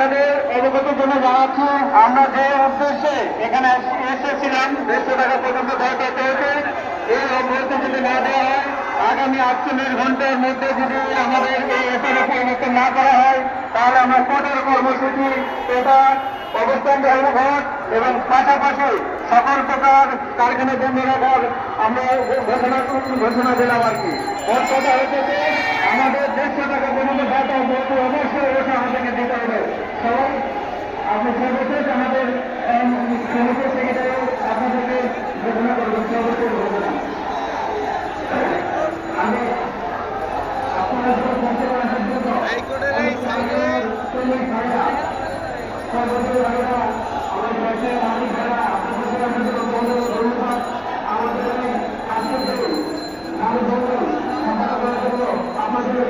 আপনাদের অবগতির জন্য জানাচ্ছি আমরা যে উদ্দেশ্যে এখানে এসেছিলাম 150 টাকা পর্যন্ত ব্যয় করতে হয়েছে। এই অবরোধ যদি না দেওয়া হয়, আগামী 48 ঘন্টার মধ্যে যদি আমাদের এই এসআরও পরিবর্তন না করা হয়, তাহলে আমরা কঠোর কর্মসূচি এটা অবস্থান ধর্মঘট এবং পাশাপাশি সকল প্রকার কারখানা বন্ধ রাখার আমরা ঘোষণা দিলাম আর কি। ওর কথা হচ্ছে যে আমাদের 150 টাকা পর্যন্ত ভাতা অবশ্যই আমাদেরকে দিতে হবে। সবাই আপনি সর্বশেষ আমাদের সমস্ত সেক্রেটারি আপনাদেরকে ঘোষণা করবেন, সর্বশেষ ঘোষণা। আমি আপনারা বলতে পারার জন্য সর্বশেষ আমার দেশের মালিক যারা আমাদের আমাদের আমাদের